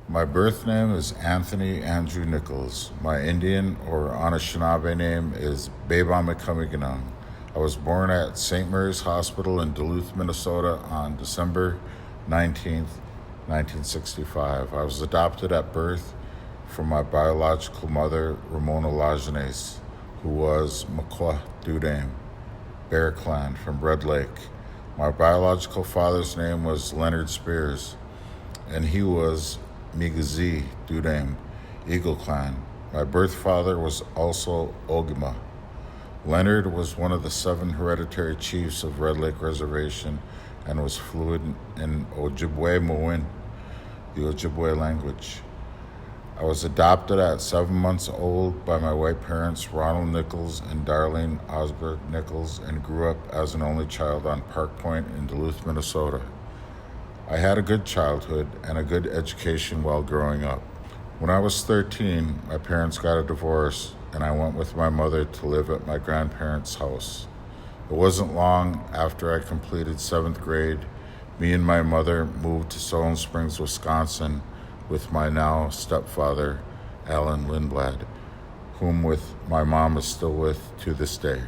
My birth name is Anthony Andrew Nichols. My Indian or Anishinaabe name is Bebamikamiganung. I was born at St. Mary's Hospital in Duluth, Minnesota on December 19th, 1965. I was adopted at birth from my biological mother, Ramona Lajeunesse, who was Makwa Dudame, Bear Clan from Red Lake. My biological father's name was Leonard Spears, and he was Migazi Dudame, Eagle Clan. My birth father was also Ogima. Leonard was one of the 7 hereditary chiefs of Red Lake Reservation and was fluent in Ojibwe Mowin, the Ojibwe language. I was adopted at 7 months old by my white parents, Ronald Nichols and Darlene Osberg Nichols, and grew up as an only child on Park Point in Duluth, Minnesota. I had a good childhood and a good education while growing up. When I was 13, my parents got a divorce, and I went with my mother to live at my grandparents' house. It wasn't long after I completed 7th grade, me and my mother moved to Solon Springs, Wisconsin, with my now stepfather, Alan Lindblad, whom with my mom is still with to this day.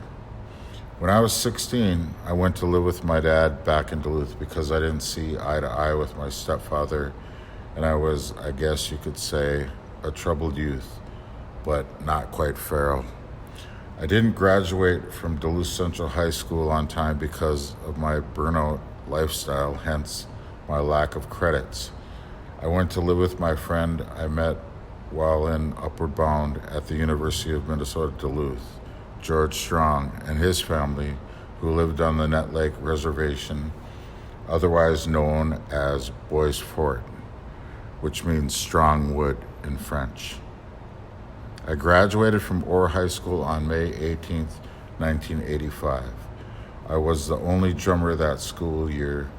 When I was 16, I went to live with my dad back in Duluth because I didn't see eye to eye with my stepfather, and I was, I guess you could say, a troubled youth, but not quite feral. I didn't graduate from Duluth Central High School on time because of my burnout lifestyle, hence my lack of credits. I went to live with my friend I met while in Upward Bound at the University of Minnesota Duluth, George Strong, and his family, who lived on the Nett Lake Reservation, otherwise known as Bois Fort, which means strong wood in French. I graduated from Orr High School on May 18th, 1985. I was the only drummer that school year,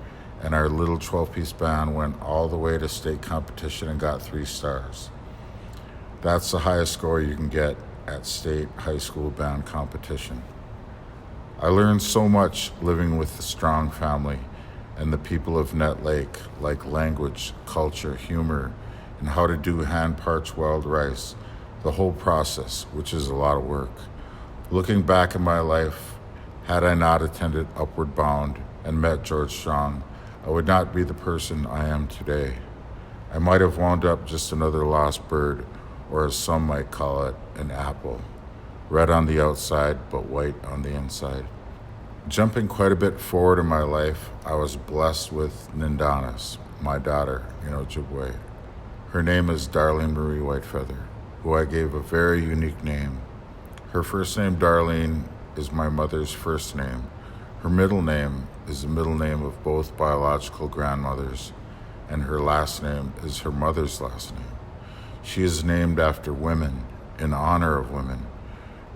and our little 12-piece band went all the way to state competition and got 3 stars. That's the highest score you can get at state high school band competition. I learned so much living with the Strong family and the people of Nett Lake, like language, culture, humor, and how to do hand-parched wild rice, the whole process, which is a lot of work. Looking back in my life, had I not attended Upward Bound and met George Strong, I would not be the person I am today. I might have wound up just another lost bird, or as some might call it, an apple. Red on the outside, but white on the inside. Jumping quite a bit forward in my life, I was blessed with Nindanis, my daughter in Ojibwe. Her name is Darlene Marie Whitefeather, who I gave a very unique name. Her first name, Darlene, is my mother's first name. Her middle name is the middle name of both biological grandmothers, and her last name is her mother's last name. She is named after women, in honor of women.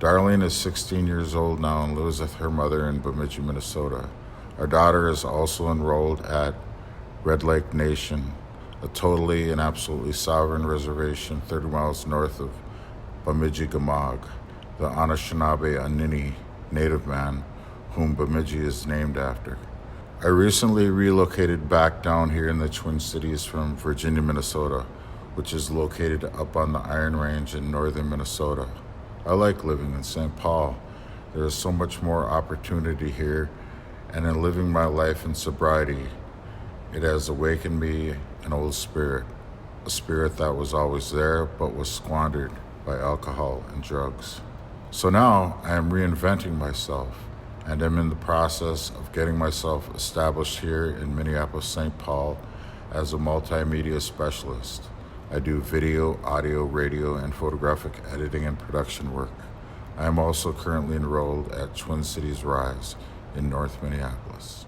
Darlene is 16 years old now and lives with her mother in Bemidji, Minnesota. Our daughter is also enrolled at Red Lake Nation, a totally and absolutely sovereign reservation 30 miles north of Bemidji-Gamog, the Anishinaabe Anini native man whom Bemidji is named after. I recently relocated back down here in the Twin Cities from Virginia, Minnesota, which is located up on the Iron Range in northern Minnesota. I like living in St. Paul. There is so much more opportunity here, and in living my life in sobriety, it has awakened me an old spirit, a spirit that was always there but was squandered by alcohol and drugs. So now I am reinventing myself, and am in the process of getting myself established here in Minneapolis, St. Paul as a multimedia specialist. I do video, audio, radio, and photographic editing and production work. I am also currently enrolled at Twin Cities Rise in North Minneapolis.